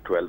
12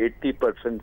80%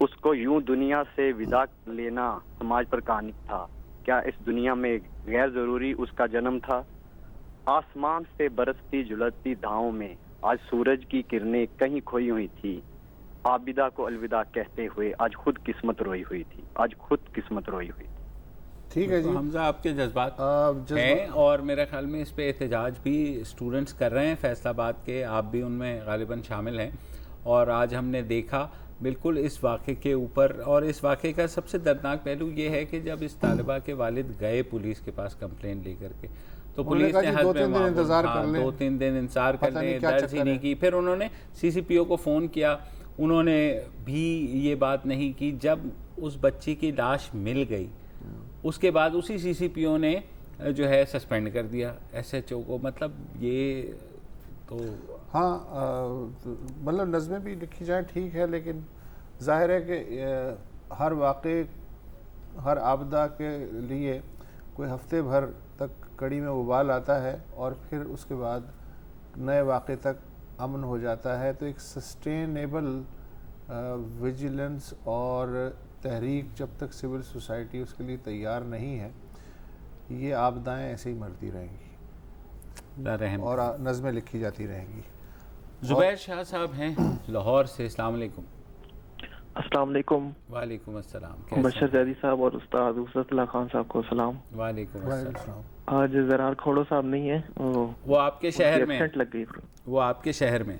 اس کو یوں دنیا سے ودا لینا سماج پر کانک تھا. کیا اس دنیا میں غیر ضروری اس کا جنم تھا؟ آسمان سے برستی جھلستی دھاؤں میں آج سورج کی کرنیں کہیں کھوئی ہوئی تھی. عابدہ کو الوداع کہتے ہوئے آج خود قسمت روئی ہوئی تھی. آج خود قسمت روئی ہوئی تھی. ٹھیک ہے جی. حمزہ آپ کے جذبات ہیں اور میرے خیال میں اس پہ احتجاج بھی اسٹوڈنٹس کر رہے ہیں فیصل آباد کے. آپ بھی ان میں غالباً شامل ہیں. اور آج ہم نے دیکھا بالکل اس واقعے کے اوپر, اور اس واقعے کا سب سے دردناک پہلو یہ ہے کہ جب اس طالبہ کے والد گئے پولیس کے پاس کمپلین لے کر کے, تو پولیس نے 2-3 دن انتظار کر لیں, درج ہی نہیں کی. پھر انہوں نے سی سی پی او کو فون کیا, انہوں نے بھی یہ بات نہیں کی. جب اس بچی کی لاش مل گئی اس کے بعد اسی سی سی پی او نے جو ہے سسپینڈ کر دیا ایس ایچ او کو. مطلب یہ تو ہاں مطلب نظمیں بھی لکھی جائیں ٹھیک ہے, لیکن ظاہر ہے کہ ہر واقعے ہر آبدہ کے لیے کوئی ہفتے بھر تک کڑی میں ابال آتا ہے اور پھر اس کے بعد نئے واقعے تک امن ہو جاتا ہے. تو ایک سسٹینیبل ویجیلنس اور تحریک جب تک سول سوسائٹی اس کے لیے تیار نہیں ہے, یہ آبدائیں ایسے ہی مرتی رہیں گی اور نظمیں لکھی جاتی رہیں گی. زبیر شاہ صاحب ہیں لاہور سے. السلام علیکم. السلام علیکم. وعلیکم السلام. بشر زیدی صاحب اور استاد عصمت اللہ خان صاحب کو سلام. وعلیکم السلام. آج زرار کھوڑو صاحب نہیں ہے, وہ آپ کے شہر میں لگ گئی. وہ آپ کے شہر میں.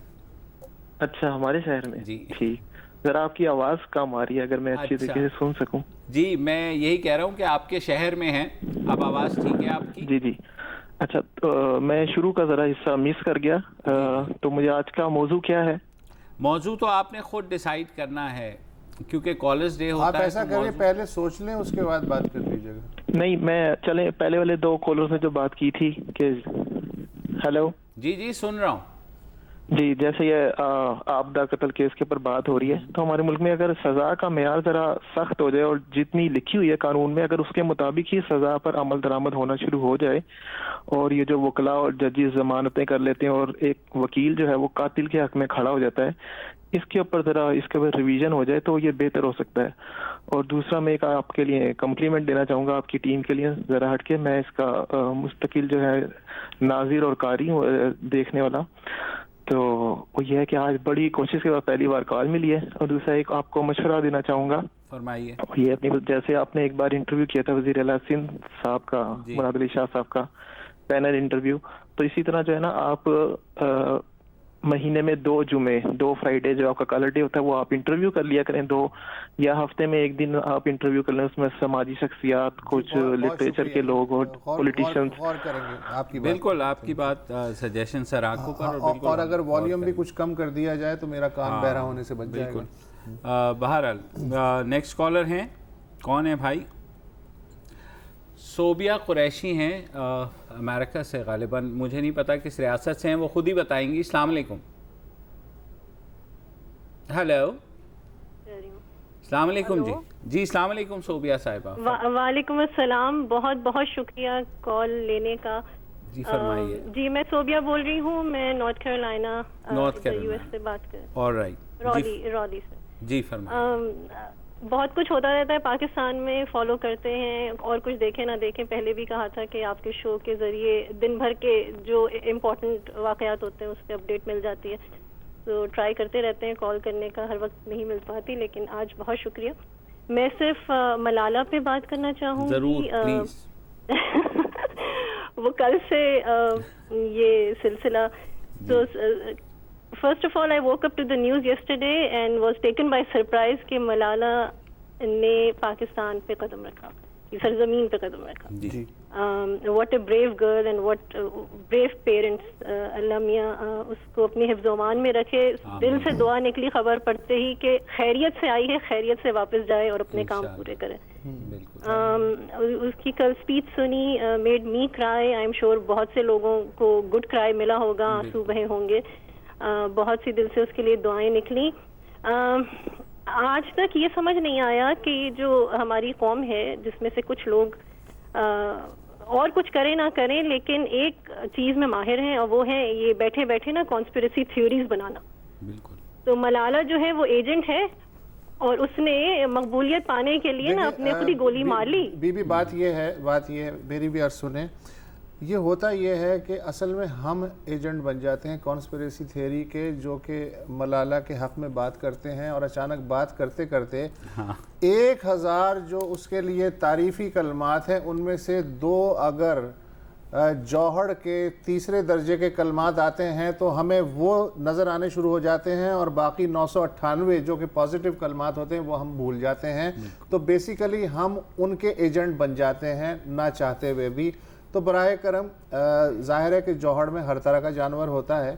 اچھا ہمارے شہر میں. جی ٹھیک. ذرا آپ کی آواز کم آ رہی ہے, اگر میں اچھی طریقے سے سن سکوں. جی میں یہی کہہ رہا ہوں کہ آپ کے شہر میں ہیں, اب آواز ٹھیک ہے آپ کی. جی جی اچھا, میں شروع کا ذرا حصہ مس کر گیا, تو مجھے آج کا موضوع کیا ہے؟ موضوع تو آپ نے خود ڈیسائیڈ کرنا ہے کیونکہ کالج ڈے ہوتا ہے. آپ ایسا کریں پہلے سوچ لیں اس کے بعد بات کر لیجیے گا. نہیں میں چلیں پہلے والے 2 کالرز نے جو بات کی تھی کہ ہیلو. جی جی سن رہا ہوں. جی جیسے یہ آبدہ قتل کیس کے اوپر بات ہو رہی ہے, تو ہمارے ملک میں اگر سزا کا معیار ذرا سخت ہو جائے اور جتنی لکھی ہوئی ہے قانون میں اگر اس کے مطابق ہی سزا پر عمل درآمد ہونا شروع ہو جائے, اور یہ جو وکلاء اور ججز ضمانتیں کر لیتے ہیں اور ایک وکیل جو ہے وہ قاتل کے حق میں کھڑا ہو جاتا ہے, اس کے اوپر ذرا اس کے اوپر ریویژن ہو جائے تو یہ بہتر ہو سکتا ہے. اور دوسرا میں ایک آپ کے لیے کمپلیمنٹ دینا چاہوں گا آپ کی ٹیم کے لیے, ذرا ہٹ کے میں اس کا مستقل جو ہے ناظر اور قاری ہوں دیکھنے والا. تو وہ یہ ہے کہ آج بڑی کوشش کے بعد پہلی بار کال ملی ہے. اور دوسرا ایک آپ کو مشورہ دینا چاہوں گا. فرمائیے. یہ اپنی جیسے آپ نے ایک بار انٹرویو کیا تھا وزیر اعلیٰ سندھ صاحب کا, مراد علی شاہ صاحب کا پینل انٹرویو, تو اسی طرح جو ہے نا آپ مہینے میں 2 جمعے 2 فرائیڈے جو آپ کا کالر ڈے ہوتا ہے وہ آپ انٹرویو کر لیا کریں 2, یا ہفتے میں 1 دن آپ انٹرویو کر لیں. اس میں سماجی شخصیات, کچھ لٹریچر کے لوگ اور پولیٹیشینز. بالکل آپ کی بات سجیشن سر آنکھوں پر, اور اگر والیوم بھی کچھ کم کر دیا جائے تو میرا کان بہرا ہونے سے بچ جائے گا. بہرحال نیکسٹ کالر ہیں, کون ہے بھائی؟ صوبیہ قریشی ہیں امریکہ سے, غالباً مجھے نہیں پتا کس ریاست سے ہیں, وہ خود ہی بتائیں گی. السلام علیکم. ہیلو السلام علیکم. جی جی السلام علیکم صوبیہ صاحبہ. وعلیکم السلام, بہت بہت شکریہ کال لینے کا. جی فرمائیے. جی میں صوبیہ بول رہی ہوں, میں نارتھ کیرولائنا یو ایس سے بات کر رہی ہوں. آلرائٹ, رالی سے. جی فرمائیے. بہت کچھ ہوتا رہتا ہے پاکستان میں, فالو کرتے ہیں اور کچھ دیکھیں نہ دیکھیں. پہلے بھی کہا تھا کہ آپ کے شو کے ذریعے دن بھر کے جو امپورٹنٹ واقعات ہوتے ہیں اس پہ اپڈیٹ مل جاتی ہے, تو ٹرائی کرتے رہتے ہیں کال کرنے کا, ہر وقت نہیں مل پاتی, لیکن آج بہت شکریہ. میں صرف ملالہ پہ بات کرنا چاہوں گی. ضرور پلیز. وہ کل سے یہ سلسلہ, تو First of all, I woke up to the news yesterday and was taken by surprise کہ ملالہ نے پاکستان پہ قدم رکھا, سرزمین پہ قدم رکھا. جی. What a brave girl and what brave parents. اللہ میاں اس کو اپنی حفظ و امان میں رکھے. دل سے دعا نکلی خبر پڑتے ہی کہ خیریت سے آئی ہے, خیریت سے واپس جائے اور اپنے کام پورے کرے. اس کی کل speech Sunni, made me cry. I am sure بہت سے لوگوں کو good cry ملا ہوگا, آنسو بہے ہوں گے. بہت سی دل سے اس کے لیے دعائیں نکلی. آج تک یہ سمجھ نہیں آیا کہ جو ہماری قوم ہے جس میں سے کچھ لوگ اور کچھ کریں نہ کریں لیکن ایک چیز میں ماہر ہیں, اور وہ ہے یہ بیٹھے بیٹھے نا کانسپریسی تھیوریز بنانا. بالکل. تو ملالہ جو ہے وہ ایجنٹ ہے اور اس نے مقبولیت پانے کے لیے نا اپنے خود ہی گولی مار لی. بی بات یہ ہے میری بھی عرض سنیں. یہ ہوتا یہ ہے کہ اصل میں ہم ایجنٹ بن جاتے ہیں کانسپریسی تھیوری کے، جو کہ ملالہ کے حق میں بات کرتے ہیں، اور اچانک بات کرتے کرتے 1000 جو اس کے لیے تعریفی کلمات ہیں ان میں سے 2 اگر جوہر کے تیسرے درجے کے کلمات آتے ہیں تو ہمیں وہ نظر آنے شروع ہو جاتے ہیں، اور باقی 998 جو کہ پازیٹیو کلمات ہوتے ہیں وہ ہم بھول جاتے ہیں. تو بیسیکلی ہم ان کے ایجنٹ بن جاتے ہیں نہ چاہتے ہوئے بھی. تو براہ کرم ظاہر ہے کہ جوہر میں ہر طرح کا جانور ہوتا ہے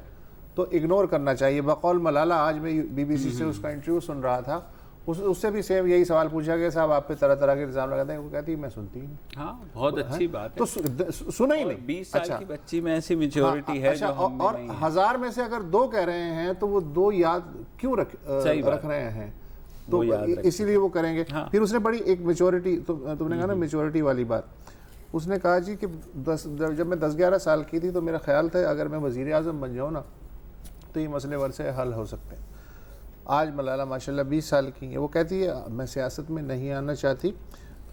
تو اگنور کرنا چاہیے. بقول ملالہ آج میں BBC سے اس کا انٹرویو سن رہا تھا، اس سے بھی سیم یہی سوال پوچھا گیا، صاحب آپ پہ طرح طرح کے الزام لگاتے ہیں. وہ کہتی ہے میں سنتی ہی نہیں. ہاں بہت اچھی بات ہے. تو سنا ہی نہیں. 20 سال کی بچی میں ایسی میچورٹی ہے جو ہم میں اور 1000 میں سے اگر 2 کہہ رہے ہیں تو وہ 2 یاد کیوں رکھ رہے ہیں؟ تو اسی لیے وہ کریں گے. پھر اس نے بڑی ایک میچورٹی، تم نے کہا نا میچورٹی والی بات، اس نے کہا جی کہ جب میں 10-11 سال کی تھی تو میرا خیال تھا اگر میں وزیر اعظم بن جاؤں نا تو یہ مسئلے ورثے حل ہو سکتے ہیں. آج ملالہ ماشاءاللہ 20 سال کی ہیں. وہ کہتی ہے میں سیاست میں نہیں آنا چاہتی.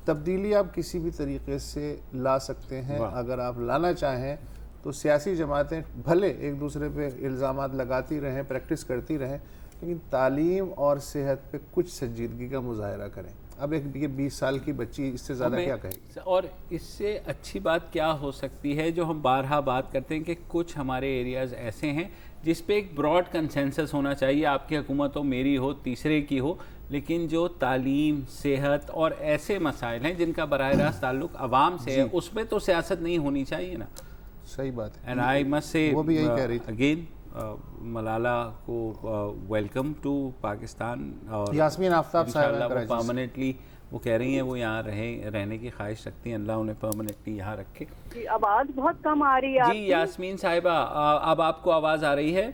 تبدیلی آپ کسی بھی طریقے سے لا سکتے ہیں. اگر آپ لانا چاہیں تو سیاسی جماعتیں بھلے ایک دوسرے پہ الزامات لگاتی رہیں، پریکٹس کرتی رہیں، لیکن تعلیم اور صحت پہ کچھ سنجیدگی کا مظاہرہ کریں. اب ایک 20 سال کی بچی اس سے زیادہ کیا کہے گی؟ اور اس سے اچھی بات کیا ہو سکتی ہے جو ہم بارہا بات کرتے ہیں کہ کچھ ہمارے ایریاز ایسے ہیں جس پہ ایک براڈ کنسنسس ہونا چاہیے، آپ کی حکومت ہو، میری ہو، تیسرے کی ہو، لیکن جو تعلیم، صحت اور ایسے مسائل ہیں جن کا براہ راست تعلق عوام سے ہے اس پہ تو سیاست نہیں ہونی چاہیے نا. صحیح بات ہے. اینڈ آئی مسٹ سے وہ بھی یہی کہہ رہی تھی. اگین ملالہ کو ویلکم ٹو پاکستان. اور یاسمین آفتاب صاحب پرماننٹلی وہ کہہ رہی ہیں وہ یہاں رہنے کی خواہش رکھتی ہیں، اللہ انہیں پرماننٹلی یہاں رکھے. جی آواز بہت کم آ رہی ہے. جی یاسمین صاحبہ اب آپ کو آواز آ رہی ہے؟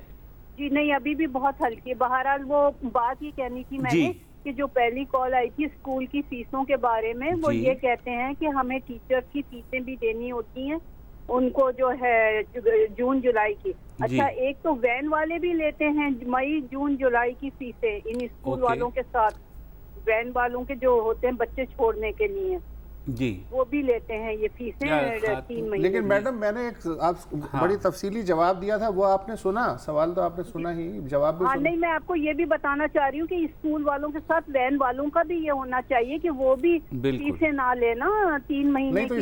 جی نہیں ابھی بھی بہت ہلکی. بہرحال وہ بات یہ کہنی تھی میں نے کہ جو پہلی کال آئی تھی اسکول کی فیسوں کے بارے میں، وہ یہ کہتے ہیں کہ ہمیں ٹیچر کی فیسیں بھی دینی ہوتی ہیں ان کو جو ہے جون جولائی کی. اچھا ایک تو وین والے بھی لیتے ہیں مئی جون جولائی کی فیسیں ان اسکول والوں کے ساتھ، وین والوں کے جو ہوتے ہیں بچے چھوڑنے کے لیے جی وہ بھی لیتے ہیں یہ فیسیں 3 مہینے. لیکن میڈم میں نے ایک آپ بڑی تفصیلی جواب دیا تھا، وہ آپ نے سنا؟ سوال تو آپ نے سنا ہی، جواب بھی سنا. نہیں میں آپ کو یہ بھی بتانا چاہ رہی ہوں کہ اسکول والوں کے ساتھ وین والوں کا بھی یہ ہونا چاہیے کہ وہ بھی فیسیں نہ لینا 3 مہینے. نہیں تو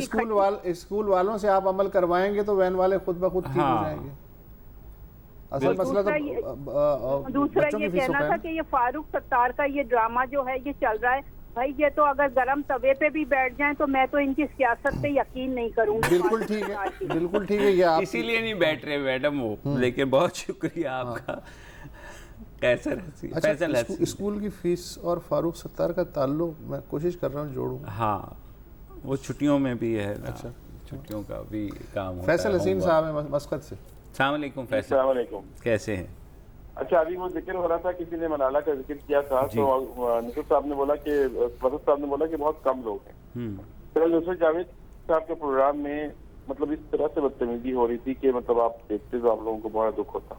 اسکول والوں سے آپ عمل کروائیں گے تو وین والے خود بخود ٹھیک ہو جائیں گے. اصل مسئلہ تو دوسرا یہ کہنا تھا کہ یہ فاروق ستار کا یہ ڈرامہ جو ہے یہ چل رہا ہے بھائی، یہ تو اگر گرم توے پہ بھی بیٹھ جائیں تو میں تو ان کی سیاست پہ یقین نہیں کروں گی. بالکل ٹھیک ہے، بالکل ٹھیک ہے. یہ آپ اسی لیے نہیں بیٹھ رہے میڈم وہ، لیکن بہت شکریہ آپ کا. فیصل اسکول کی فیس اور فاروق ستار کا تعلق میں کوشش کر رہا ہوں جوڑوں. ہاں وہ چھٹیوں میں بھی ہے. اچھا چھٹیوں کا بھی کام ہوتا ہے. فیصل حسین صاحب ہیں مسقط سے. السلام علیکم فیصل. السلام علیکم. کیسے ہیں؟ اچھا ابھی وہ ذکر ہو رہا تھا، کسی نے ملالہ کا ذکر کیا تھا تو نصرت صاحب نے بولا کہ بہت کم لوگ ہیں. نصرت جاوید صاحب کے پروگرام میں مطلب اس طرح سے بدتمیزی ہو رہی تھی کہ مطلب آپ دیکھتے تو آپ لوگوں کو بڑا دکھ ہوتا.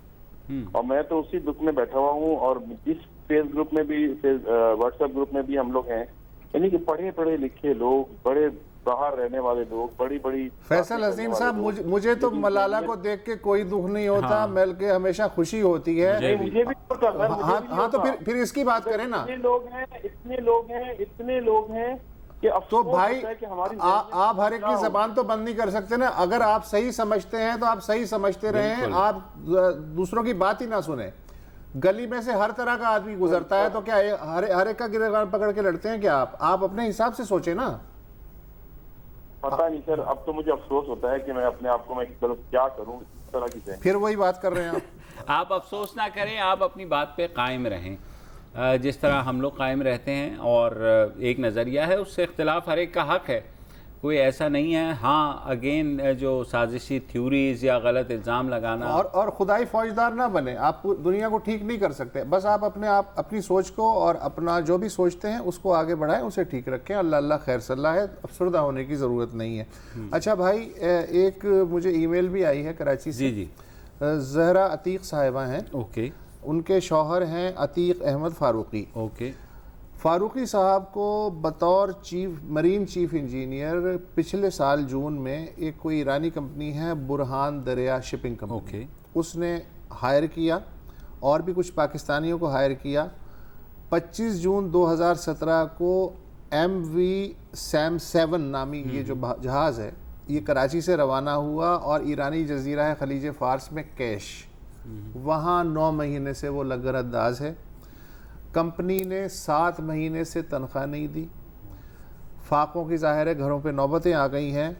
اور میں تو اسی دکھ میں بیٹھا ہوا ہوں. اور اس فیس گروپ میں بھی، واٹس ایپ گروپ میں بھی ہم لوگ ہیں، یعنی کہ پڑھے لکھے لوگ، بڑے باہر رہنے والے لوگ، بڑی فیصل حسین صاحب مجھے تو ملالہ کو دیکھ کے کوئی دکھ نہیں ہوتا، بلکہ ہمیشہ خوشی ہوتی ہے. مجھے بھی ہاں تو پھر اس کی بات کریں نا. اتنے لوگ ہیں کہ تو بھائی آپ ہر ایک کی زبان تو بند نہیں کر سکتے نا. اگر آپ صحیح سمجھتے ہیں تو آپ صحیح سمجھتے رہیں، آپ دوسروں کی بات ہی نہ سنیں. گلی میں سے ہر طرح کا آدمی گزرتا ہے تو کیا ہر ایک کا گریبان پکڑ کے لڑتے ہیں کیا؟ آپ اپنے حساب سے سوچیں نا. پتا نہیں سر، اب تو مجھے افسوس ہوتا ہے کہ میں اپنے آپ کو میں کیا کروں اس طرح کی. پھر وہی بات کر رہے ہیں آپ افسوس نہ کریں، آپ اپنی بات پہ قائم رہیں جس طرح ہم لوگ قائم رہتے ہیں. اور ایک نظریہ ہے، اس سے اختلاف ہر ایک کا حق ہے، کوئی ایسا نہیں ہے. ہاں اگین جو سازشی تھیوریز یا غلط الزام لگانا اور خدائی فوجدار نہ بنے. آپ دنیا کو ٹھیک نہیں کر سکتے، بس آپ اپنی سوچ کو اور اپنا جو بھی سوچتے ہیں اس کو آگے بڑھائیں، اسے ٹھیک رکھیں. اللہ خیر صلاح ہے، افسردہ ہونے کی ضرورت نہیں ہے. اچھا بھائی ایک مجھے ای میل بھی آئی ہے کراچی سے. جی زہرا عتیق صاحبہ ہیں. اوکے. ان کے شوہر ہیں عتیق احمد فاروقی. اوکے. فاروقی صاحب کو بطور مرین چیف انجینئر پچھلے سال جون میں ایک کوئی ایرانی کمپنی ہے برہان دریا شپنگ کمپنی، اس نے ہائر کیا اور بھی کچھ پاکستانیوں کو ہائر کیا۔ 25 جون 2017 کو MV سیم 7 نامی یہ جو جہاز ہے یہ کراچی سے روانہ ہوا اور ایرانی جزیرہ خلیج فارس میں کیش، وہاں 9 مہینے سے وہ لنگر انداز ہے۔ کمپنی نے 7 مہینے سے تنخواہ نہیں دی، فاقوں کی ظاہر ہے گھروں پہ نوبتیں آ گئی ہیں،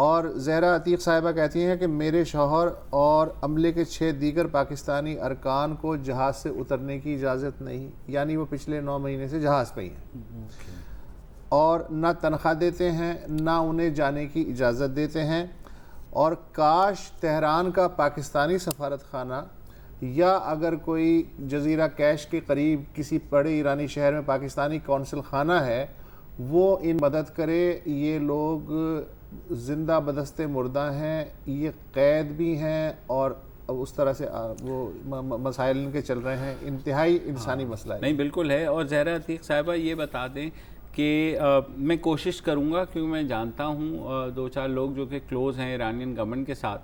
اور زہرا عتیق صاحبہ کہتی ہیں کہ میرے شوہر اور عملے کے 6 دیگر پاکستانی ارکان کو جہاز سے اترنے کی اجازت نہیں، یعنی وہ پچھلے 9 مہینے سے جہاز پہ ہی ہیں، اور نہ تنخواہ دیتے ہیں نہ انہیں جانے کی اجازت دیتے ہیں۔ اور کاش تہران کا پاکستانی سفارت خانہ یا اگر کوئی جزیرہ کیش کے قریب کسی بڑے ایرانی شہر میں پاکستانی کونسل خانہ ہے وہ ان مدد کرے۔ یہ لوگ زندہ بدست مردہ ہیں، یہ قید بھی ہیں اور اس طرح سے وہ مسائل ان کے چل رہے ہیں، انتہائی انسانی مسئلہ ہے۔ نہیں بالکل ہے۔ اور زہرا عتیق صاحبہ یہ بتا دیں کہ میں کوشش کروں گا، کیونکہ میں جانتا ہوں 2-4 لوگ جو کہ کلوز ہیں ایرانین گورنمنٹ کے ساتھ،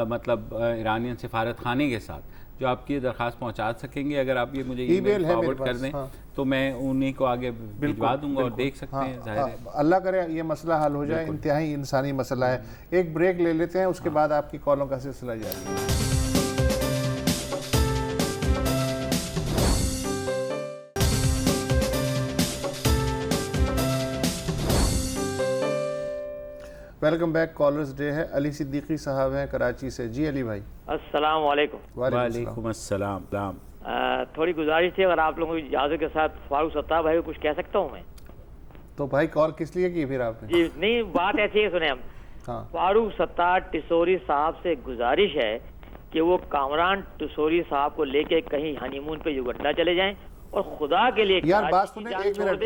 مطلب ایرانین سفارت خانے کے ساتھ، جو آپ کی درخواست پہنچا سکیں گے۔ اگر آپ یہ مجھے ای میل فارورڈ کر دیں تو میں انہیں کو آگے بھجوا دوں گا اور دیکھ سکتے ہیں۔ ظاہر ہے اللہ کرے یہ مسئلہ حل ہو جائے، انتہائی انسانی مسئلہ ہے۔ ایک بریک لے لیتے ہیں، اس کے بعد آپ کی کالوں کا سلسلہ جاری ہے۔ ویلکم بیک، کالرز ڈے ہے۔ علی صدیقی صاحب ہیں کراچی سے۔ جی علی بھائی السلام علیکم۔ وعلیکم السلام۔ تھوڑی گزارش تھی اگر آپ لوگوں کی اجازت کے ساتھ فاروق ستار بھائی کو کچھ کہہ سکتا ہوں میں؟ تو بھائی کال کس لیے کی پھر آپ نے؟ جی نہیں، بات ایسی ہے، سنیں ہم فاروق ستار ٹسوری صاحب سے گزارش ہے کہ وہ کامران ٹسوری صاحب کو لے کے کہیں ہنی مون پہ یوگنڈا چلے جائیں، اور خدا کے لیے یار بات سنیں ایک منٹ،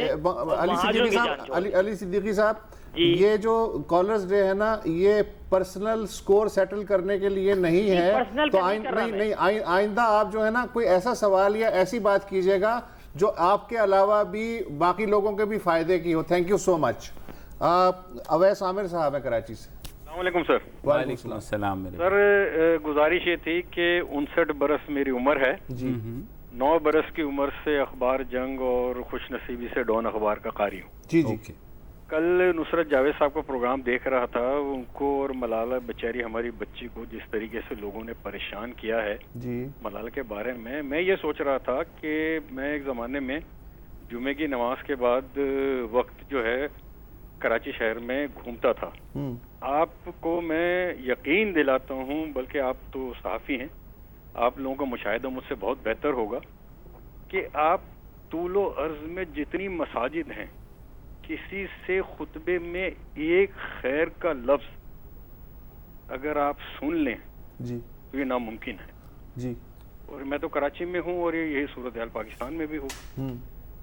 علی صدیقی صاحب یہ جو کالرز ڈے ہے نا یہ پرسنل سکور سیٹل کرنے کے لیے نہیں ہے، تو آئندہ آپ جو ہے نا کوئی ایسا سوال یا ایسی بات کیجئے گا جو آپ کے علاوہ بھی باقی لوگوں کے بھی فائدے کی ہو۔ تھینک یو سو مچ۔ اویس عامر صاحب ہے کراچی سے۔ السلام علیکم سر۔ وعلیکم السلام۔ سر گزارش یہ تھی کہ 59 برس میری عمر ہے، 9 برس کی عمر سے اخبار جنگ اور خوش نصیبی سے ڈون اخبار کا قاری ہوں۔ جی جی۔ کل نصرت جاوید صاحب کا پروگرام دیکھ رہا تھا، ان کو اور ملالہ بیچاری ہماری بچی کو جس طریقے سے لوگوں نے پریشان کیا ہے ملالہ کے بارے میں یہ سوچ رہا تھا کہ میں ایک زمانے میں جمعے کی نماز کے بعد وقت جو ہے کراچی شہر میں گھومتا تھا۔ آپ کو میں یقین دلاتا ہوں، بلکہ آپ تو صحافی ہیں، آپ لوگوں کا مشاہدہ مجھ سے بہت بہتر ہوگا، کہ آپ طول و عرض میں جتنی مساجد ہیں کسی سے خطبے میں ایک خیر کا لفظ اگر آپ سن لیں تو یہ ناممکن ہے جی۔ اور میں تو کراچی میں ہوں اور یہی صورتحال پاکستان میں بھی ہو۔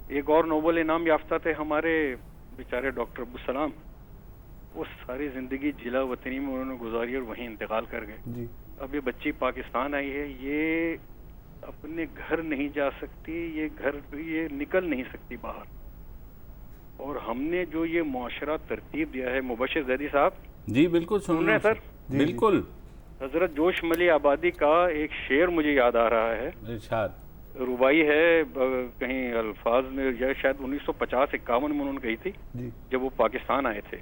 ایک اور نوبل انعام یافتہ تھے ہمارے بیچارے ڈاکٹر عبدالسلام، وہ ساری زندگی ضلع وطنی میں انہوں نے گزاری اور وہیں انتقال کر گئے۔ اب یہ بچی پاکستان آئی ہے، یہ اپنے گھر نہیں جا سکتی، یہ نکل نہیں سکتی باہر، اور ہم نے جو یہ معاشرہ ترتیب دیا ہے۔ مبشر زیدی صاحب جی بالکل سن رہے ہیں سر؟ بالکل۔ حضرت جوش ملی آبادی کا ایک شعر مجھے یاد آ رہا ہے، ارشاد ربائی ہے، کہیں الفاظ میں شاید 1950-51 میں انہوں نے کہی تھی جب وہ پاکستان آئے تھے،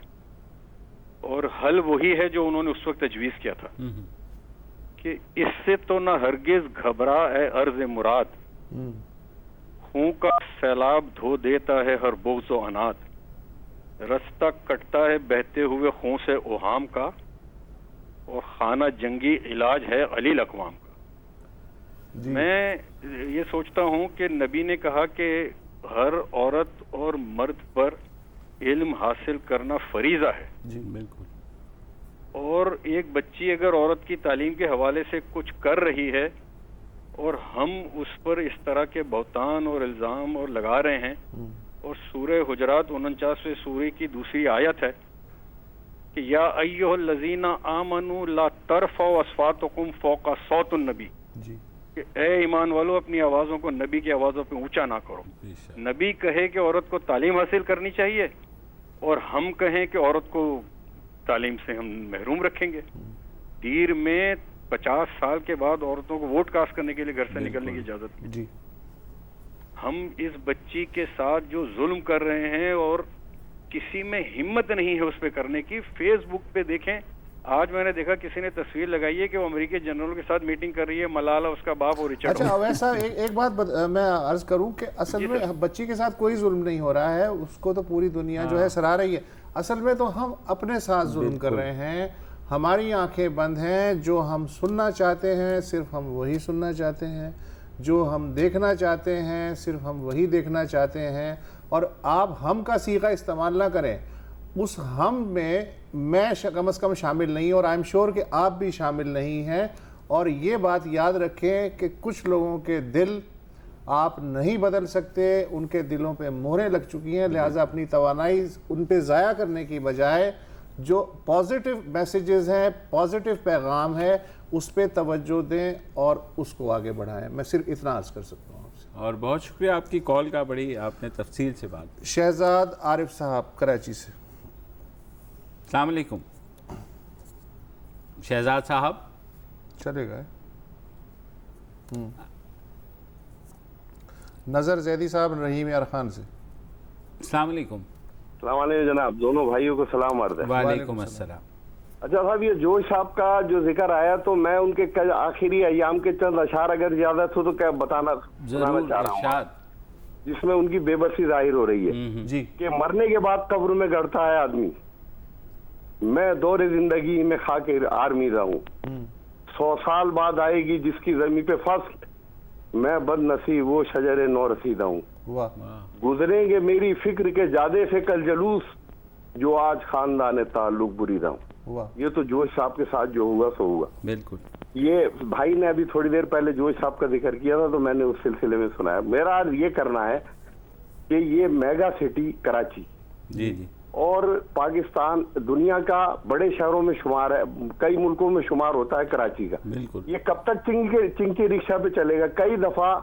اور حل وہی ہے جو انہوں نے اس وقت تجویز کیا تھا کہ اس سے تو نہ ہرگز گھبرا اے عرض مراد، خون کا سیلاب دھو دیتا ہے ہر بغض و عناد، رستہ کٹتا ہے بہتے ہوئے خون سے اوہام کا، اور خانہ جنگی علاج ہے علیل اقوام کا۔ میں یہ سوچتا ہوں کہ نبی نے کہا کہ ہر عورت اور مرد پر علم حاصل کرنا فریضہ ہے، بالکل، اور ایک بچی اگر عورت کی تعلیم کے حوالے سے کچھ کر رہی ہے اور ہم اس پر اس طرح کے بہتان اور الزام اور لگا رہے ہیں، اور سورہ حجرات 49ویں سورہ کی دوسری آیت ہے کہ یا ایھا الذین آمنوا لا ترفعوا اصواتکم فوق صوت النبی، کہ اے ایمان والو اپنی آوازوں کو نبی کی آوازوں پہ اونچا نہ کرو. نبی کہے کہ عورت کو تعلیم حاصل کرنی چاہیے اور ہم کہیں کہ عورت کو تعلیم سے ہم محروم رکھیں گے. دیر میں 50 سال کے بعد عورتوں کو ووٹ کاسٹ کرنے کے لیے گھر سے نکلنے کی اجازت دی. ہم اس بچی کے ساتھ جو ظلم کر رہے ہیں اور کسی میں ہمت نہیں ہے اس پہ کرنے کی. فیس بک پہ دیکھیں, آج میں نے دیکھا کسی نے تصویر لگائی ہے کہ وہ امریکی جنرل کے ساتھ میٹنگ کر رہی ہے, ملالہ اس کا باپ اور رچرڈ. اچھا ویسا ایک بات میں عرض کروں کہ اصل میں بچی کے ساتھ کوئی ظلم نہیں ہو رہا ہے, اس کو تو پوری دنیا جو ہے سراہ رہی ہے. اصل میں تو ہم اپنے ساتھ ظلم کر رہے ہیں. ہماری آنکھیں بند ہیں, جو ہم سننا چاہتے ہیں صرف ہم وہی سننا چاہتے ہیں, جو ہم دیکھنا چاہتے ہیں صرف ہم وہی دیکھنا چاہتے ہیں. اور آپ ہم کا صیغہ استعمال نہ کریں. اس ہم میں کم از کم شامل نہیں, اور آئی ایم شیور کہ آپ بھی شامل نہیں ہیں. اور یہ بات یاد رکھیں کہ کچھ لوگوں کے دل آپ نہیں بدل سکتے, ان کے دلوں پہ مہریں لگ چکی ہیں. لہٰذا اپنی توانائی ان پہ ضائع کرنے کی بجائے جو پازیٹیو میسیجز ہیں, پازیٹیو پیغام ہے, اس پہ توجہ دیں اور اس کو آگے بڑھائیں. میں صرف اتنا عرض کر سکتا ہوں آپ سے. اور بہت شکریہ آپ کی کال کا, بڑی آپ نے تفصیل سے بات. شہزاد عارف صاحب کراچی سے. السلام علیکم شہزاد صاحب. چلے گئے. نظر زیدی صاحب رحیم یار خان سے. السلام علیکم. السلام علیکم جناب, دونوں بھائیوں کو سلام عرض ہے. وعلیکم السلام. اچھا صاحب, یہ جوش صاحب کا جو ذکر آیا تو میں ان کے آخری ایام کے چند اشعار اگر اجازت ہو تو کیا بتانا چاہ رہا ہوں, جس میں ان کی بے بسی ظاہر ہو رہی ہے جی کہ مرنے کے بعد قبر میں گڑتا ہے آدمی, میں دور زندگی میں خاک آرمی رہوں, 100 سال بعد آئے گی جس کی زمین پہ فصل, میں بد نصیب وہ شجر نو رسیدہ ہوں. گزریں گے میری فکر کے جادے سے کل جلوس, جو آج خاندان تعلق بریدہ ہوں. یہ تو جوش صاحب کے ساتھ جو ہوا سو ہوا. بالکل. یہ بھائی نے ابھی تھوڑی دیر پہلے جوش صاحب کا ذکر کیا تھا تو میں نے اس سلسلے میں سنایا. میرا آج یہ کرنا ہے کہ یہ میگا سٹی کراچی جی جی اور پاکستان دنیا کا بڑے شہروں میں شمار ہے, کئی ملکوں میں شمار ہوتا ہے کراچی کا. بالکل. یہ کب تک چنکی رکشہ پہ چلے گا؟ کئی دفعہ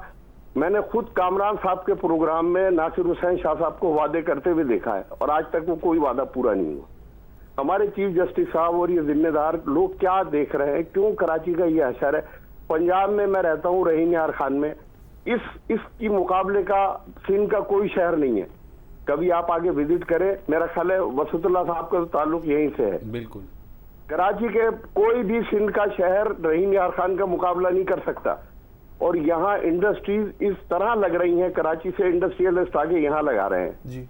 میں نے خود کامران صاحب کے پروگرام میں ناصر حسین شاہ صاحب کو وعدے کرتے ہوئے دیکھا ہے اور آج تک وہ کوئی وعدہ پورا نہیں ہوا. ہمارے چیف جسٹس صاحب اور یہ ذمہ دار لوگ کیا دیکھ رہے ہیں؟ کیوں کراچی کا یہ اشر ہے؟ پنجاب میں میں رہتا ہوں رحیم یار خان میں, اس کی مقابلے کا سندھ کا کوئی شہر نہیں ہے. کبھی آپ آگے وزٹ کریں, میرا خیال ہے وسط اللہ صاحب کا تعلق یہیں سے ہے. بالکل. کراچی کے کوئی بھی سندھ کا شہر رحیم یار خان کا مقابلہ نہیں کر سکتا. اور یہاں انڈسٹریز اس طرح لگ رہی ہیں, کراچی سے انڈسٹریلسٹ آگے یہاں لگا رہے ہیں جی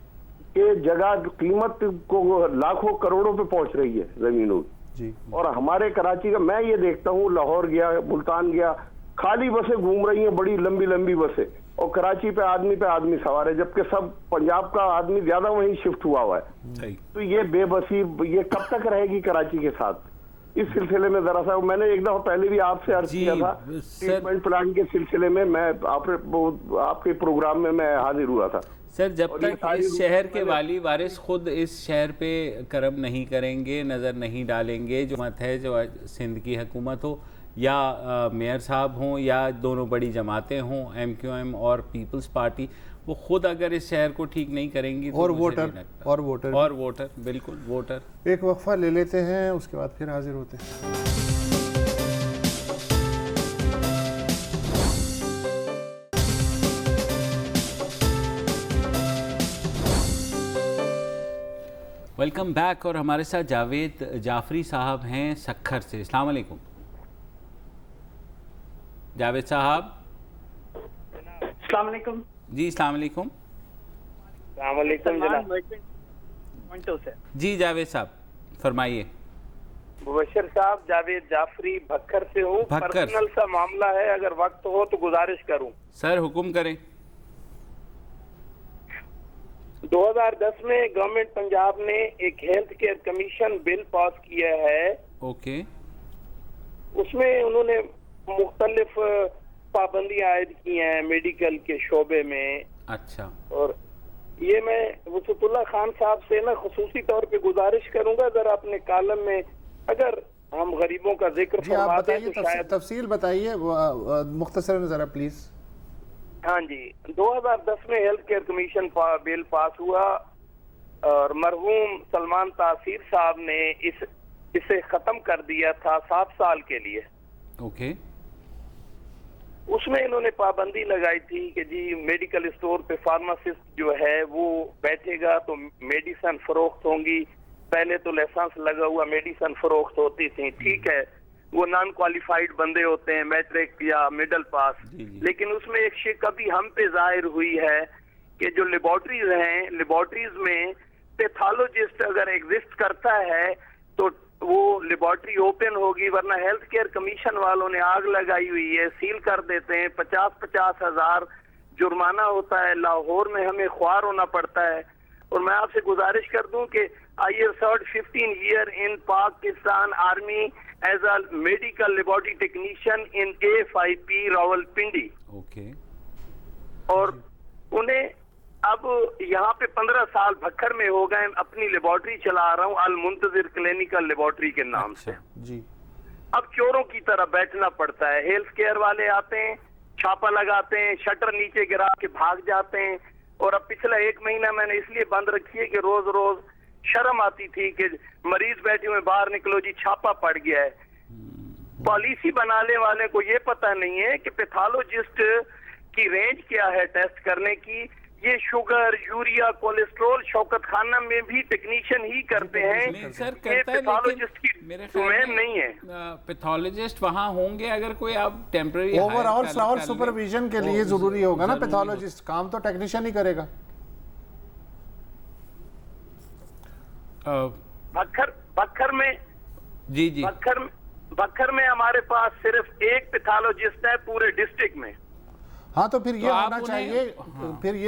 کہ جگہ قیمت کو لاکھوں کروڑوں پہ پہنچ رہی ہے زمینوں جی. اور ہمارے کراچی کا میں یہ دیکھتا ہوں, لاہور گیا, ملتان گیا, خالی بسیں گھوم رہی ہیں, بڑی لمبی لمبی بسیں, اور کراچی پہ آدمی سوار ہے, جبکہ سب پنجاب کا آدمی زیادہ وہیں شفٹ ہوا ہے. تو یہ بے بسی یہ کب تک رہے گی کراچی کے ساتھ؟ اس سلسلے میں ذرا سا میں نے ایک دفعہ پہلے بھی آپ سے عرض کیا تھا, ٹریٹمنٹ پلان کے سلسلے میں آپ کے پروگرام میں حاضر ہوا تھا. سر, جب تک اس شہر کے والی وارث خود اس شہر پہ کرم نہیں کریں گے, نظر نہیں ڈالیں گے, جو مت ہے جو سندھ کی حکومت ہو یا میئر صاحب ہوں یا دونوں بڑی جماعتیں ہوں, ایم کیو ایم اور پیپلز پارٹی, وہ خود اگر اس شہر کو ٹھیک نہیں کریں گی اور ووٹر بالکل ووٹر. ایک وقفہ لے لیتے ہیں, اس کے بعد پھر حاضر ہوتے ہیں. Welcome back. اور ہمارے ساتھ جاوید جعفری صاحب ہیں سکھر سے. السلام علیکم جاوید صاحب. السلام علیکم. جی السلام علیکم. السلام علیکم جناب. جی جاوید صاحب فرمائیے. مبشر صاحب, جاوید جعفری بھکر سے ہوں. پرسنل سا معاملہ ہے, اگر وقت ہو تو گزارش کروں. سر حکم کریں. 2010 میں گورنمنٹ پنجاب نے ایک ہیلتھ کیئر کمیشن بل پاس کیا ہے. اوکے. اس میں انہوں نے مختلف پابندیاں عائد کی ہیں میڈیکل کے شعبے میں. اچھا. اور یہ میں وسط اللہ خان صاحب سے نا خصوصی طور پہ گزارش کروں گا, ذرا اپنے کالم میں اگر ہم غریبوں کا ذکر فرماتے ہیں تو شاید تفصیل بتائیے مختصر ذرا پلیز. ہاں جی, 2010 میں ہیلتھ کیئر کمیشن بل پاس ہوا اور مرحوم سلمان تاثیر صاحب نے اسے ختم کر دیا تھا 7 سال کے لیے. اوکے. اس میں انہوں نے پابندی لگائی تھی کہ جی میڈیکل اسٹور پہ فارماسسٹ جو ہے وہ بیٹھے گا تو میڈیسن فروخت ہوں گی. پہلے تو لائسنس لگا ہوا میڈیسن فروخت ہوتی تھی, ٹھیک ہے, وہ نان کوالیفائڈ بندے ہوتے ہیں, میٹرک یا مڈل پاس. لیکن اس میں ایک شک ابھی ہم پہ ظاہر ہوئی ہے کہ جو لیبارٹریز ہیں, لیبارٹریز میں پیتھالوجسٹ اگر ایگزسٹ کرتا ہے تو وہ لیبارٹری اوپن ہوگی, ورنہ ہیلتھ کیئر کمیشن والوں نے آگ لگائی ہوئی ہے, سیل کر دیتے ہیں, 50-50 ہزار جرمانہ ہوتا ہے. لاہور میں ہمیں خوار ہونا پڑتا ہے. اور میں آپ سے گزارش کر دوں کہ I have served 15 years in Pakistan Army as a medical laboratory technician in A5P Rawalpindi. Okay. اور انہیں اب یہاں پہ 15 سال بھکر میں ہو گئے, اپنی لیبارٹری چلا رہا ہوں المنتظر کلینیکل لیبارٹری کے نام سے. جی. اب چوروں کی طرح بیٹھنا پڑتا ہے. ہیلتھ کیئر والے آتے ہیں, چھاپا لگاتے ہیں, شٹر نیچے گرا کے بھاگ جاتے ہیں. اور اب پچھلا 1 مہینہ میں نے اس لیے بند رکھی ہے کہ روز روز شرم آتی تھی کہ مریض بیٹھے ہوئے باہر نکلو جی چھاپا پڑ گیا ہے. پالیسی بنانے والے کو یہ پتہ نہیں ہے کہ پیتھالوجسٹ کی رینج کیا ہے ٹیسٹ کرنے کی. یہ شوگر, یوریا, کولیسٹرول شوکت خانہ میں بھی ٹیکنیشین ہی کرتے ہیں. یہ پیتھالوجسٹ کی ڈومین نہیں ہے. پیتھالوجسٹ وہاں ہوں گے اگر کوئی آپ ٹیمپرری اوور آل سپرویژن کے لیے ضروری ہوگا نا پیتھالوجسٹ, کام تو ٹیکنیشین ہی کرے گا. بکھر میں جی جی بکھر میں ہمارے پاس صرف ایک پیتھالوجسٹ ہے پورے ڈسٹرکٹ میں. ہاں تو پھر یہ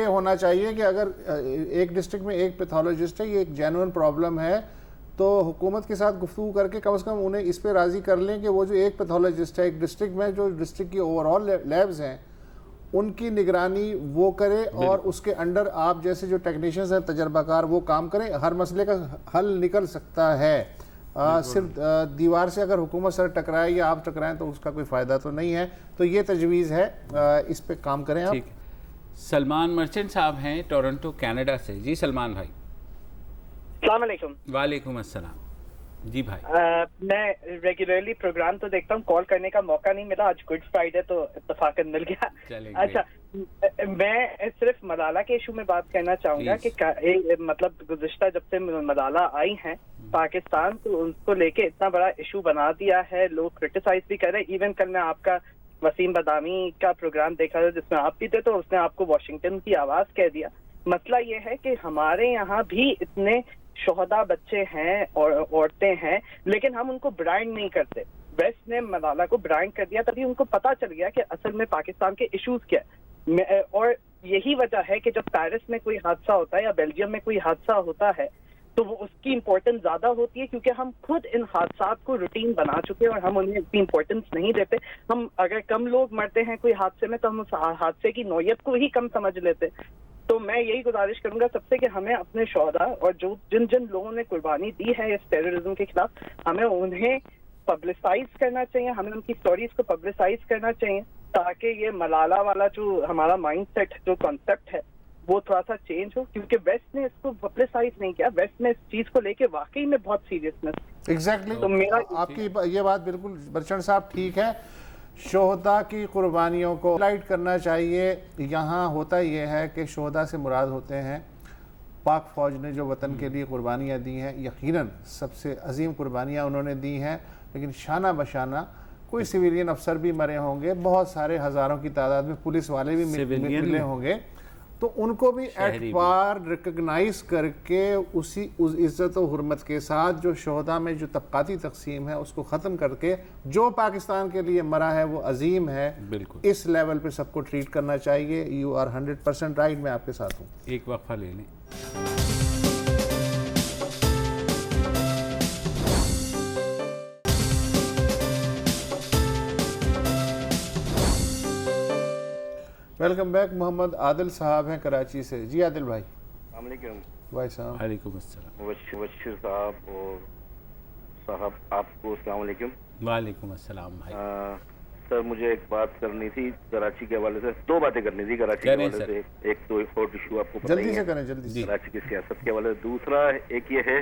ہونا چاہیے کہ اگر ایک ڈسٹرکٹ میں ایک پیتھالوجسٹ ہے, یہ ایک جینوئن پرابلم ہے, تو حکومت کے ساتھ گفتگو کر کے کم از کم انہیں اس پہ راضی کر لیں کہ وہ جو ایک پیتھالوجسٹ ہے ایک ڈسٹرکٹ میں, جو ڈسٹرکٹ کی اوور آل لیبز ہیں ان کی نگرانی وہ کرے, اور اس کے انڈر آپ جیسے جو ٹیکنیشینز ہیں تجربہ کار وہ کام کریں. ہر مسئلے کا حل نکل سکتا ہے. صرف دیوار سے اگر حکومت سر ٹکرائے یا آپ ٹکرائیں تو اس کا کوئی فائدہ تو نہیں ہے. تو یہ تجویز ہے, اس پہ کام کریں آپ. سلمان مرچنٹ صاحب ہیں ٹورنٹو کینیڈا سے. جی سلمان بھائی. السلام علیکم. وعلیکم السلام. جی بھائی. میں ریگولرلی پروگرام تو دیکھتا ہوں, کال کرنے کا موقع نہیں ملا, آج گڈ فرائیڈے تو اتفاقاً مل گیا. اچھا, میں صرف ملالہ کے ایشو میں بات کرنا چاہوں گا کہ مطلب گزشتہ جب سے ملالہ آئی ہیں پاکستان تو ان کو لے کے اتنا بڑا ایشو بنا دیا ہے, لوگ کرٹیسائز بھی کر رہے ہیں. ایون کل میں آپ کا وسیم بدامی کا پروگرام دیکھا تھا جس میں آپ بھی تھے, تو اس نے آپ کو واشنگٹن کی آواز کہہ دیا. مسئلہ یہ ہے کہ ہمارے یہاں بھی اتنے شہداء بچے ہیں اور عورتیں ہیں, لیکن ہم ان کو برانڈ نہیں کرتے. ویسٹ نے ملالہ کو برانڈ کر دیا, تبھی ان کو پتا چل گیا کہ اصل میں پاکستان کے ایشوز کیا ہے. اور یہی وجہ ہے کہ جب پیرس میں کوئی حادثہ ہوتا ہے یا بیلجیم میں کوئی حادثہ ہوتا ہے تو وہ اس کی امپورٹنس زیادہ ہوتی ہے, کیونکہ ہم خود ان حادثات کو روٹین بنا چکے ہیں اور ہم انہیں اتنی امپورٹنس نہیں دیتے. ہم اگر کم لوگ مرتے ہیں کوئی حادثے میں تو ہم اس حادثے کی نوعیت کو ہی کم سمجھ لیتے. تو میں یہی گزارش کروں گا سب سے کہ ہمیں اپنے شہداء اور جو جن لوگوں نے قربانی دی ہے اس ٹیررزم کے خلاف, ہمیں انہیں پبلسائز کرنا چاہیے, ہمیں ان کی سٹوریز کو پبلسائز کرنا چاہیے, تاکہ یہ ملالہ والا جو ہمارا مائنڈ سیٹ جو کانسیپٹ ہے وہ تھوڑا سا چینج ہو. کیونکہ ویسٹ نے اس کو پبلسائز نہیں کیا, ویسٹ نے اس چیز کو لے کے واقعی میں بہت سیریسنس. ایگزیکٹلی, آپ کی یہ بات بالکل برچن صاحب ٹھیک ہے. شہداء کی قربانیوں کو ہائلائٹ کرنا چاہیے. یہاں ہوتا یہ ہے کہ شہداء سے مراد ہوتے ہیں پاک فوج نے جو وطن کے لیے قربانیاں دی ہیں, یقیناً سب سے عظیم قربانیاں انہوں نے دی ہیں, لیکن شانہ بشانہ کوئی سویلین افسر بھی مرے ہوں گے, بہت سارے ہزاروں کی تعداد میں پولیس والے بھی ملے ہوں گے. تو ان کو بھی ایٹ پار ریکگنائز کر کے اسی عزت و حرمت کے ساتھ جو شہداء میں جو طبقاتی تقسیم ہے اس کو ختم کر کے جو پاکستان کے لیے مرا ہے وہ عظیم ہے, اس لیول پہ سب کو ٹریٹ کرنا چاہیے. یو آر 100% رائٹ, میں آپ کے ساتھ ہوں. ایک وقفہ لے لیں. Welcome back. محمد عادل صاحب ہیں کراچی سے. جی عادل بھائی. السلام علیکم. بھائی صاحب. وعلیکم السلام. مبشر صاحب اور صاحب آپ کو السلام علیکم. وعلیکم السلام بھائی. سر مجھے ایک بات کرنی تھی کراچی کے حوالے سے, 2 باتیں کرنی تھی کراچی کے حوالے سے. ایک تو ایئرپورٹ ایشو آپ کو پتہ ہی ہے کراچی کی سیاست کے حوالے سے. دوسرا ایک یہ ہے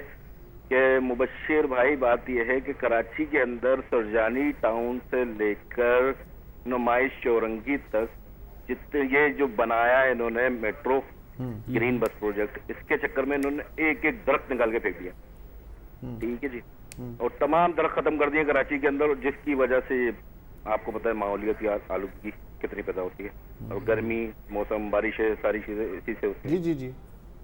کہ مبشر بھائی بات یہ ہے کہ کراچی کے اندر سرجانی ٹاؤن سے لے کر نمائش چورنگی تک جتنے یہ جو بنایا ہے انہوں نے میٹرو گرین بس پروجیکٹ, اس کے چکر میں انہوں نے ایک ایک درخت نکال کے پھینک دیا. ٹھیک ہے جی, اور تمام درخت ختم کر دیے کراچی کے اندر, جس کی وجہ سے آپ کو پتہ ہے ماحولیاتی آلودگی کتنی پیدا ہوتی ہے, اور گرمی, موسم, بارشیں, ساری چیزیں اسی سے ہوتی ہیں. جی جی.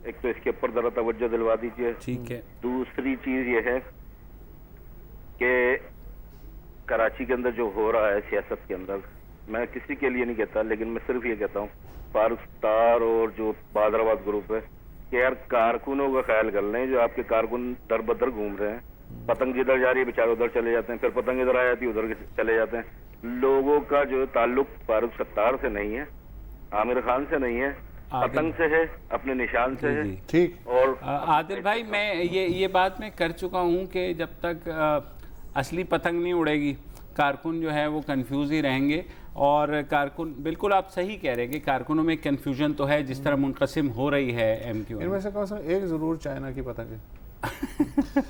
ایک تو اس کے اوپر ذرا توجہ دلوا دیجیے. ٹھیک ہے. دوسری چیز یہ ہے کہ کراچی کے اندر جو ہو رہا ہے سیاست کے اندر, میں کسی کے لیے نہیں کہتا, لیکن میں صرف یہ کہتا ہوں فاروق ستار اور جو بادر آباد گروپ ہے کہ یار کارکنوں کا خیال کر لیں. جو آپ کے کارکن در بدر گھوم رہے ہیں, پتنگ جدھر جا رہی ہے بیچارے ادھر چلے جاتے ہیں, پھر پتنگ ادھر آ جاتی ہے ادھر چلے جاتے ہیں. لوگوں کا جو تعلق فاروق ستار سے نہیں ہے, عامر خان سے نہیں ہے, پتنگ سے ہے, اپنے نشان سے ہے. ٹھیک. اور عادل بھائی میں یہ بات میں کر چکا ہوں کہ جب تک اصلی پتنگ نہیں اڑے گی کارکن جو ہے وہ کنفیوز ہی رہیں گے. اور کارکن بالکل آپ صحیح کہہ رہے ہیں کہ کارکنوں میں کنفیوژن تو ہے جس طرح منقسم ہو رہی ہے ایم کیو. ان میں سے کون سا ایک ضرور چائنا کی پتنگ ہے.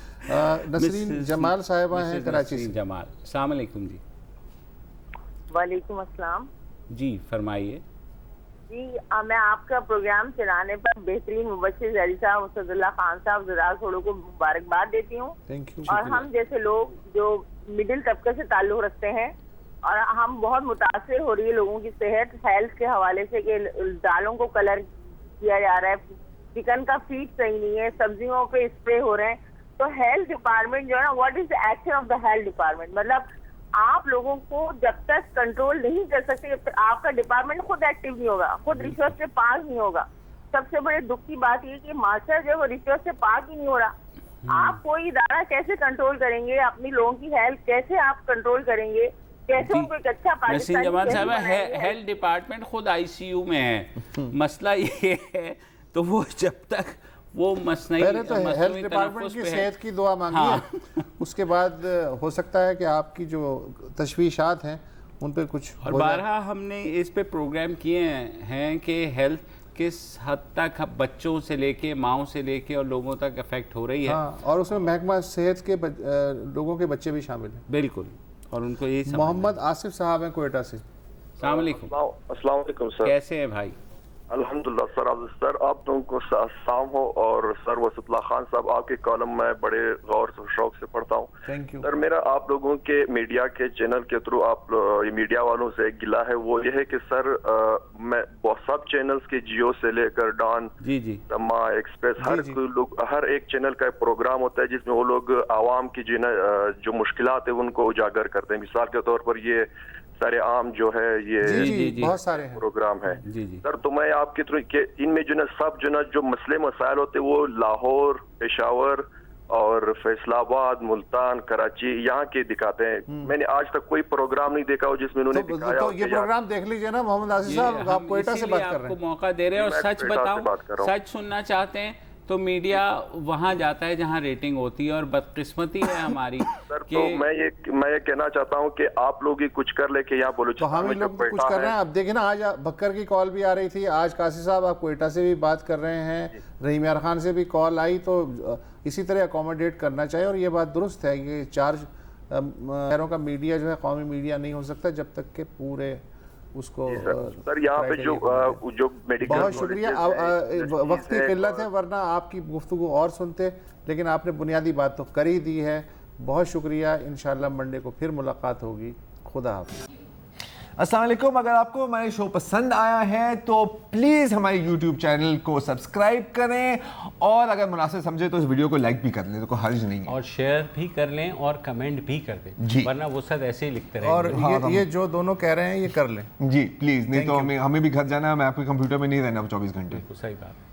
نسرین جمال صاحبہ ہیں کراچی سے. جمال السلام علیکم. جی وعلیکم السلام. جی فرمائیے. جی میں آپ کا پروگرام چلانے پر بہترین مبشر ظہری صاحب, اسد اللہ خان صاحب, زراعت چھوڑوں کو مبارکباد دیتی ہوں. اور ہم جیسے لوگ جو مڈل طبقے سے تعلق رکھتے ہیں, اور ہم بہت متاثر ہو رہی ہے لوگوں کی صحت ہیلتھ کے حوالے سے کہ دالوں کو کلر کیا جا رہا ہے, چکن کا فیڈ صحیح نہیں ہے, سبزیوں پہ اسپرے ہو رہے ہیں. تو ہیلتھ ڈپارٹمنٹ جو ہے نا, what is the action of the health department, مطلب آپ لوگوں کو جب تک کنٹرول نہیں کر سکتے جب تک آپ کا ڈپارٹمنٹ خود ایکٹیو نہیں ہوگا, خود ریسرچ سے پاس نہیں ہوگا. سب سے بڑے دکھ کی بات یہ کہ ماسٹر جو ہے وہ ریسرچ سے پاس ہی نہیں ہو رہا. آپ کوئی ادارہ کیسے کنٹرول کریں گے, اپنی لوگوں کی ہیلتھ کیسے آپ کنٹرول کریں گے, کیسے ان کو ایک اچھا نسیم جمال صاحب ہیلتھ ڈپارٹمنٹ خود آئی سی یو میں ہے. مسئلہ یہ ہے تو وہ جب تک وہ پہلے تو ہیلتھ ڈپارٹمنٹ کی صحت کی دعا مانگیے, اس کے بعد ہو سکتا ہے کہ آپ کی جو تشویشات ہیں ان پہ کچھ. اور بارہا ہم نے اس پہ پروگرام کیے ہیں کہ ہیلتھ کس حد تک بچوں سے لے کے ماؤں سے لے کے اور لوگوں تک افیکٹ ہو رہی ہے, اور اس میں محکمہ صحت کے لوگوں کے بچے بھی شامل ہیں. بالکل. اور ان کو یہ محمد آصف صاحب ہیں کوئٹہ سے. السلام علیکم. السلام علیکم سر. کیسے ہیں بھائی؟ الحمدللہ سر. آپ لوگوں کو السلام ہو. اور سر وسط اللہ خان صاحب, آپ کے کالم میں بڑے غور و شوق سے پڑھتا ہوں. سر میرا آپ لوگوں کے میڈیا کے چینل کے تھرو آپ میڈیا والوں سے ایک گلہ ہے, وہ یہ ہے کہ سر میں سب چینلز کے جیو سے لے کر ڈان, سما, ایکسپریس, ہر ایک چینل کا ایک پروگرام ہوتا ہے جس میں وہ لوگ عوام کی جو مشکلات ہیں ان کو اجاگر کرتے ہیں. مثال کے طور پر یہ سارے عام جو ہے یہ بہت سارے پروگرام ہے سر. تو میں آپ کے تھرو کہ ان میں جو نا سب جو نا جو مسئلے مسائل ہوتے ہیں وہ لاہور, پشاور اور فیصل آباد, ملتان, کراچی یہاں کے دکھاتے ہیں. میں نے آج تک کوئی پروگرام نہیں دیکھا ہو جس میں انہوں نے دکھایا. تو یہ پروگرام دیکھ لیجئے نا محمد آصف صاحب, آپ کوئٹہ سے بات کر رہے ہیں, آپ کو موقع دے رہے ہیں اور سچ بتاؤ, سچ سننا چاہتے ہیں تو میڈیا وہاں جاتا ہے جہاں ریٹنگ ہوتی ہے, اور بدقسمتی ہے ہماری. سر تو میں یہ کہنا چاہتا ہوں کہ آپ لوگ ہی کچھ کر لے کے یہاں بلوچستان میں لوگ کچھ کر رہے ہیں. اب دیکھیں نا, آج بکر کی کال بھی آ رہی تھی, آج قاصد صاحب آپ کوئٹہ سے بھی بات کر رہے ہیں, رحیم یار خان سے بھی کال آئی, تو اسی طرح اکوموڈیٹ کرنا چاہیے. اور یہ بات درست ہے کہ چارج شہروں کا میڈیا جو ہے قومی میڈیا نہیں ہو سکتا جب تک کہ پورے اس کو. سر یہاں پہ جو میڈیکل, بہت شکریہ. وقت کی قلت ہے ورنہ آپ کی گفتگو اور سنتے, لیکن آپ نے بنیادی بات تو کر ہی دی ہے. بہت شکریہ. انشاءاللہ منڈے کو پھر ملاقات ہوگی. خدا حافظ. السلام علیکم. اگر آپ کو ہمارے شو پسند آیا ہے تو پلیز ہمارے یوٹیوب چینل کو سبسکرائب کریں, اور اگر مناسب سمجھے تو اس ویڈیو کو لائک بھی کر لیں, تو کوئی حرج نہیں ہے, اور شیئر بھی کر لیں اور کمنٹ بھی کر دیں, ورنہ وہ سب ایسے ہی لکھتے رہیں. اور یہ جو دونوں کہہ رہے ہیں یہ کر لیں جی پلیز, نہیں تو ہمیں بھی گھر جانا ہے, میں آپ کے کمپیوٹر میں نہیں رہنا 24 گھنٹے. صحیح بات.